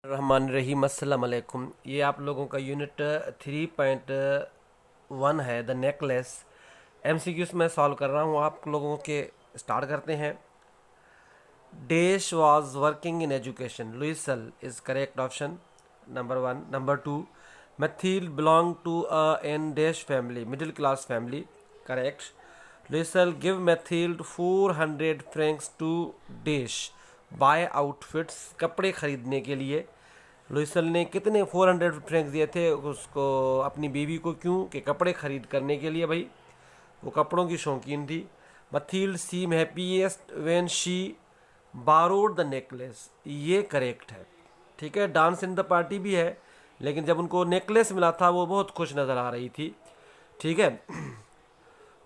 रहमान रहीम अस्सलाम वालेकुम। ये आप लोगों का यूनिट 3.1 है, द नेकलेस। एमसीक्यूज में सॉल्व कर रहा हूँ आप लोगों के। स्टार्ट करते हैं। Dash was working in education, Loisel is correct option number 1। Number 2, Mathilde belong to a an dash family, middle class family, correct. Loisel give Mathilde 400 francs to dash buy outfits, कपड़े खरीदने के लिए। लुइसल ने कितने 400 Franks दिए थे उसको, अपनी बीवी को, क्यों? कि कपड़े खरीद करने के लिए भाई, वो कपड़ों की शौकीन थी। Mathilde seem happiest when she borrowed the necklace, ये करेक्ट है। ठीक है, डांस इन द पार्टी भी है, लेकिन जब उनको नेकलेस मिला था वो बहुत खुश नज़र आ रही थी। ठीक है।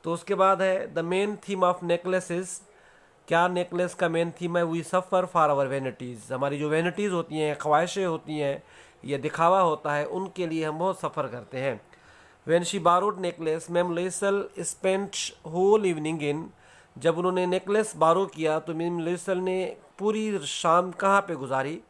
तो उसके बाद है the main theme of necklaces, क्या नेकलेस का मेन थीम है? वी सफ़र फॉर आवर वेनिटीज़, हमारी जो वेनिटीज़ होती हैं, ख्वाहिशें होती हैं, ये दिखावा होता है, उनके लिए हम बहुत सफ़र करते हैं। When she borrowed necklace, ma'am Loisel spent whole evening in, जब उन्होंने नेकलेस बारो किया तो मैम लुइसल ने पूरी शाम कहाँ पे गुजारी?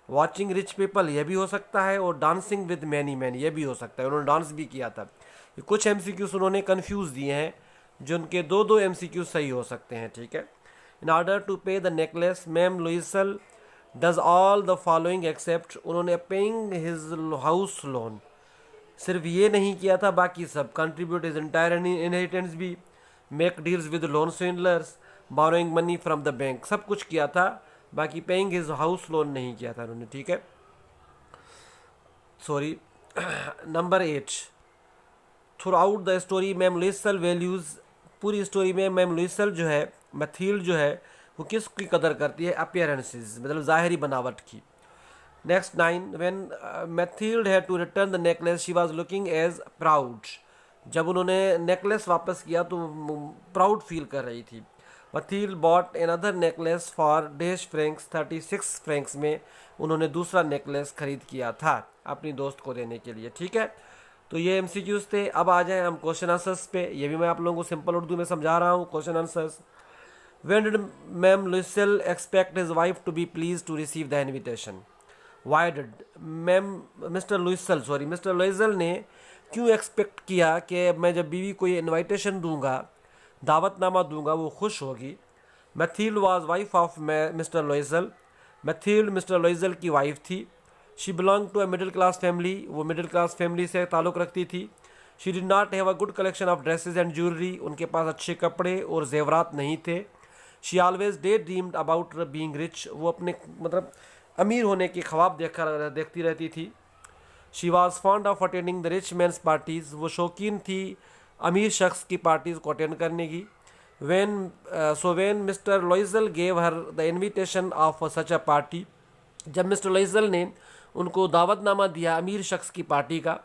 वॉचिंग रिच पीपल, ये भी हो सकता है, और डांसिंग विद मैनी मैन, ये भी हो सकता है, उन्होंने डांस भी किया था। ये कुछ एमसीक्यूज उन्होंने कन्फ्यूज़ दिए हैं, जिनके दो दो एमसीक्यूज सही हो सकते हैं। ठीक है। In order to pay the necklace, ma'am Loisel does all the following except, उन्होंने पेइंग हिज हाउस लोन, सिर्फ ये नहीं किया था, बाकी सब। कंट्रीब्यूट इज इंटायर इनहेरिटेंस भी, make deals with loan swindlers, borrowing money from the bank, सब कुछ किया था, बाकी पेइंग हिज हाउस लोन नहीं किया था उन्होंने। ठीक है, sorry. Number 8, throughout the story ma'am Loisel values, पूरी स्टोरी में मैम लुइसल जो है, मैथील्ड जो है, वो किसकी कदर करती है? अपियरेंसेस, मतलब ज़ाहरी बनावट की। Next 9, when Mathilde had to return the necklace she was looking as proud, जब उन्होंने नेकलेस वापस किया तो प्राउड फील कर रही थी। Mathilde bought another necklace for dash francs, 36 francs में उन्होंने दूसरा नेकलेस खरीद किया था अपनी दोस्त को देने के लिए। ठीक है, तो ये एमसीक्यूज थे। अब आ जाएं हम क्वेश्चन आंसर्स पे, ये भी मैं आप लोगों को सिंपल उर्दू में समझा रहा हूँ। Question answers. When did Ma'am Lucille expect his wife to be pleased to receive the invitation? Why did ma'am mister Loisel, sorry mister Loisel ने क्यों एक्सपेक्ट किया कि मैं जब बीवी को ये इनविटेशन दूंगा, दावतनामा दूंगा, वो खुश होगी? Mathilde was wife of mister Loisel, Mathilde mister Loisel की वाइफ थी। She belong to a middle class family, वो मिडिल क्लास फैमिली से ताल्लुक़ रखती थी। She did not have a good collection of dresses and jewellery, उनके पास अच्छे कपड़े और जेवरात नहीं थे। She always daydreamed about being rich, वो अपने मतलब अमीर होने के ख्वाब देखती रहती थी। She was fond of attending the rich man's parties, वो शौकीन थी अमीर शख्स की पार्टीज़ को अटेंड करने की। When mister लॉइजल gave her the invitation of such a party, जब मिस्टर लॉइजल ने उनको दावतनामा दिया अमीर शख्स की पार्टी का,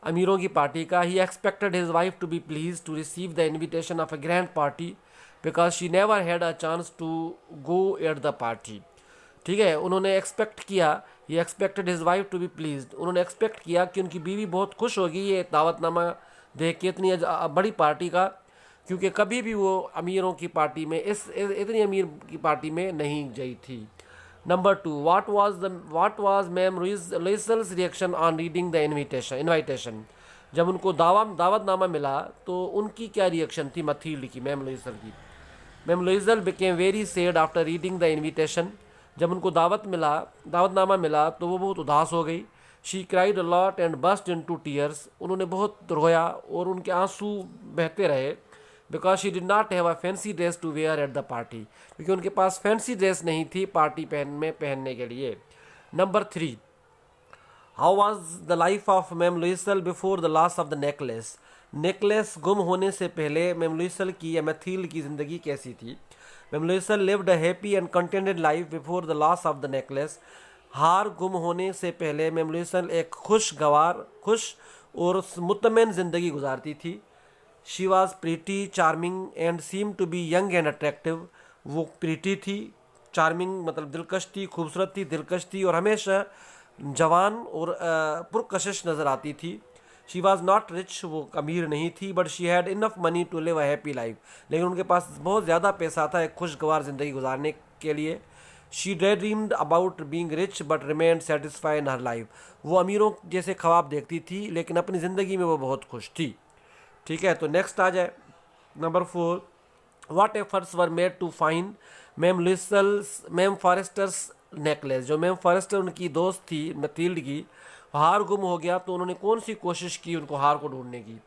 अमीरों की पार्टी का, he expected his wife to be please to receive the invitation of a grand party because she never had a chance to go at the party. ठीक है, उन्होंने एक्सपेक्ट किया, ये expected his wife to be please, उन्होंने expect किया कि उनकी बीवी बहुत खुश होगी ये दावतनामा देख के इतनी बड़ी पार्टी का, क्योंकि कभी भी वो अमीरों की पार्टी में, इतनी अमीर की पार्टी में नहीं गई थी। Number 2, what was ma'am Loisel's reaction on reading the invitation, जब उनको दावतनामा मिला तो उनकी क्या रिएक्शन थी मथील्ड की, मैम लुइसल की? Ma'am Loisel became very sad after reading the invitation, जब उनको दावतनामा मिला तो वो बहुत उदास हो गई। She cried a lot and burst into tears, उन्होंने बहुत रोया और उनके आंसू बहते रहे। Because she did not have a fancy dress to wear at the party, क्योंकि उनके पास फैंसी ड्रेस नहीं थी पार्टी पहनने के लिए। Number 3, how was the life of ma'am Loisel before the loss of the necklace, necklace गुम होने से पहले मैम लुइसल की या मैथील्ड की ज़िंदगी कैसी थी? Ma'am Loisel lived a happy and contented life before the loss of the necklace, हार गुम होने से पहले मैम लुइसल एक खुश और मुतमईन ज़िंदगी गुजारती थी। She was pretty charming and seem to be young and attractive, वो प्रीटी थी, चार्मिंग मतलब दिलकश थी, खूबसूरत थी, दिलकश थी और हमेशा जवान और पुरकशिश नज़र आती थी। शी वॉज नॉट रिच, वो अमीर नहीं थी, but she had enough money to live a happy life, लेकिन उनके पास बहुत ज़्यादा पैसा था एक खुशगवार ज़िंदगी गुजारने के लिए। She dreamed about being rich but remained satisfied in her life. वो अमीरों जैसे ख्वाब देखती थी लेकिन अपनी ज़िंदगी में वो बहुत खुश थी। ठीक है, तो नेक्स्ट आ जाए number 4। What efforts were made to find ma'am Forester's necklace. जो मैम फॉरेस्टर उनकी दोस्त थी मथील्ड की, हार गुम हो गया तो उन्होंने कौन सी कोशिश की उनको हार को ढूंढने की।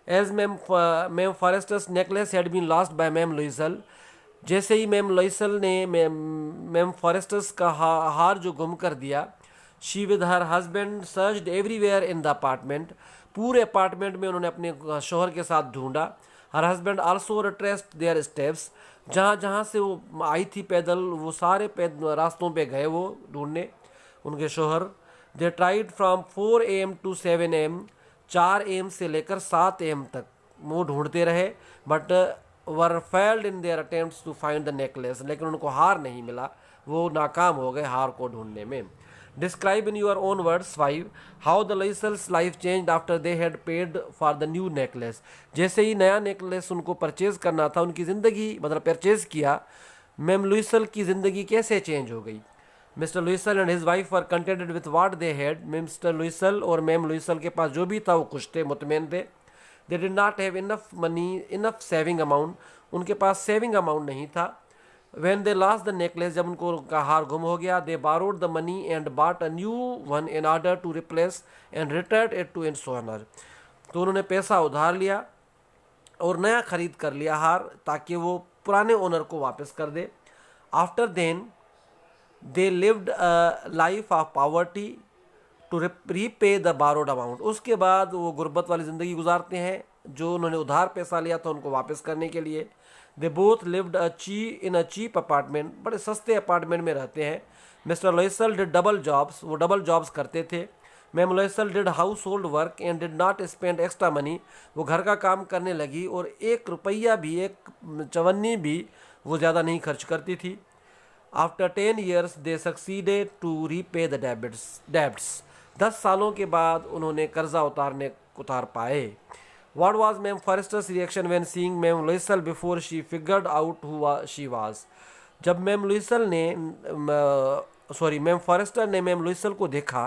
As ma'am Forester's necklace had been lost by ma'am Loisel. जैसे ही मैम लुइसल ने मैम फॉरेस्टर्स का हार जो गुम कर दिया, she with her husband searched everywhere in the apartment. पूरे अपार्टमेंट में उन्होंने अपने शोहर के साथ ढूंढा। Her husband also retraced their steps. जहाँ जहाँ से वो आई थी पैदल, वो सारे रास्तों पे गए वो ढूंढने उनके शोहर। They tried from 4 AM to 7 AM। 4 AM से लेकर 7 AM तक वो ढूंढते रहे, but were failed in their attempts to find the necklace. लेकिन उनको हार नहीं मिला, वो नाकाम हो गए हार को ढूंढने में। Describe in your own words 5 how the Loisels life change after they had paid for the new necklace. जैसे ही नया नेकलेस उनको परचेज करना था, उनकी ज़िंदगी मतलब परचेज किया, मैम लुइसल की ज़िंदगी कैसे चेंज हो गई। Mister Loisel and his wife were contented with what they had. Mister Loisel और मैम लुइसल के पास जो भी था वो खुश थे, मुतमैन थे। They did not have enough money, enough saving amount. उनके पास सेविंग अमाउंट नहीं था। When they lost the necklace, जब उनको का हार गुम हो गया, they borrowed the money and bought a new one in order to replace and returned it to its owner। तो उन्होंने पैसा उधार लिया और नया खरीद कर लिया हार, ताकि वो पुराने ओनर को वापस कर दे। After then they lived a life of poverty to repay the borrowed amount. उसके बाद वो गुर्बत वाली ज़िंदगी गुजारते हैं, जो उन्होंने उधार पैसा लिया था उनको वापस करने के लिए। They both lived in a cheap apartment. बड़े सस्ते अपार्टमेंट में रहते हैं। Mister Loisel did double jobs. वो डबल जॉब्स करते थे। Ma'am Loisel did household work and did not spend extra money. वो घर का काम करने लगी और 1 रुपया भी, 1 चवन्नी भी वो ज़्यादा नहीं खर्च करती थी। After 10 years they succeeded to repay the debts. 10 सालों के बाद उन्होंने कर्जा उतार पाए। What was ma'am Forester's reaction when seeing ma'am Loisel before she figured out who she was. जब मैम लुइसल ने मैम फॉरेस्टर ने मैम लुइसल को देखा,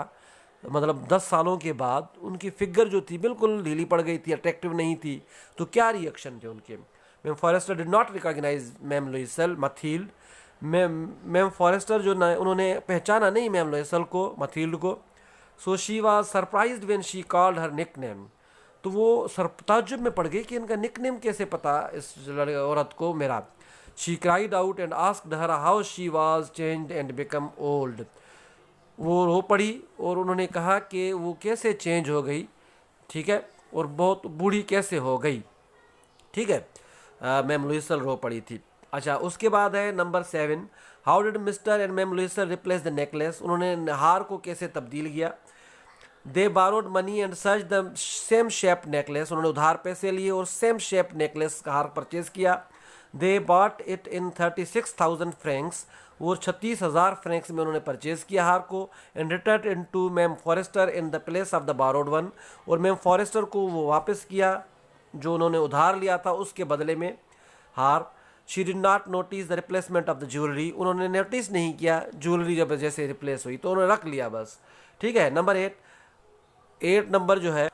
मतलब 10 सालों के बाद, उनकी फिगर जो थी बिल्कुल ढीली पड़ गई थी, अट्रैक्टिव नहीं थी, तो क्या रिएक्शन थे उनके। Ma'am Forestier did not recognise ma'am Loisel Mathilde. Ma'am Forestier जो ना, उन्होंने पहचाना नहीं मैम लुइसल को, मथील्ड को। So she was surprised when she called her nickname. तो वो ताज्जुब में पड़ गई कि इनका निकनेम कैसे पता इस औरत को मेरा। She cried out and asked her how she was changed and become old. वो रो पड़ी और उन्होंने कहा कि वो कैसे चेंज हो गई, ठीक है, और बहुत बूढ़ी कैसे हो गई। ठीक है, मैम लुइसल रो पड़ी थी। अच्छा, उसके बाद है number 7 how did mister and ma'am Loisel replace the necklace. उन्होंने हार को कैसे तब्दील किया। They borrowed money and search the same shape necklace. उन्होंने उधार पैसे लिए और सेम शेप नेकलेस का हार परचेज किया। They bought it in 36,000 francs. और 36,000 फ्रैंक्स में उन्होंने परचेज किया हार को। And return in to ma'am Forester in the place of the borrowed one. और मैम फॉरेस्टर को वो वापस किया जो उन्होंने उधार लिया था उसके बदले में हार। She did not notice the replacement of the jewellery. उन्होंने नोटिस नहीं किया ज्वेलरी जब जैसे रिप्लेस हुई तो उन्होंने रख लिया बस। ठीक है, नंबर 8 नंबर जो है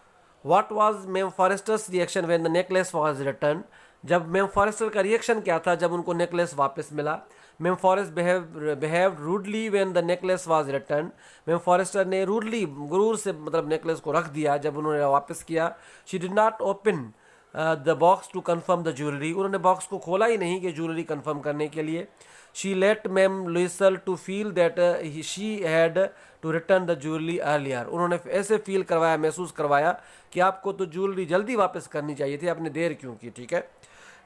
what was ma'am Forester's reaction when the necklace was return. जब मैम फॉरेस्टर का रिएक्शन क्या था जब उनको नेकलेस वापस मिला। Ma'am Forest behaved rudely when the necklace was return. Ma'am forester ने रूडली, गुरूर से मतलब नेकलेस को रख दिया जब उन्होंने वापस किया। She did not open the box to confirm the jewellery. उन्होंने बॉक्स को खोला ही नहीं कि ज्वेलरी कन्फर्म करने के लिए। She let ma'am Loisel to feel that she had to return the jewellery earlier. उन्होंने ऐसे फील करवाया, महसूस करवाया कि आपको तो ज्वेलरी जल्दी वापस करनी चाहिए थी, आपने देर क्यों की। ठीक है,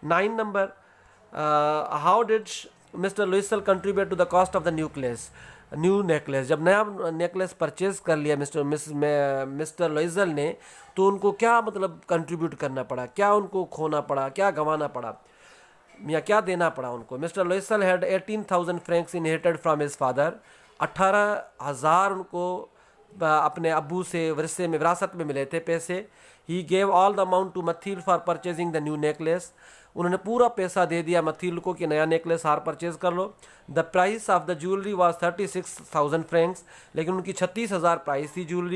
9 number how did mister Loisel contribute to the cost of the new necklace. जब नया नेकलेस परचेज कर लिया मिस्टर लुइसल ने, तो उनको क्या मतलब कंट्रीब्यूट करना पड़ा, क्या उनको खोना पड़ा, क्या गंवाना पड़ा या क्या देना पड़ा उनको। Mister Loisel had 18,000 francs inherited from his father. 18,000 उनको अपने अब्बू से विरसे में विरासत में मिले थे पैसे। He gave all the amount to Mathilde for purchasing the new necklace. उन्होंने पूरा पैसा दे दिया मथील को कि नया नेकलेस हार परचेज कर लो। The price of the jewellery was 36,000 francs, लेकिन उनकी 36,000 प्राइस थी ज्वेलरी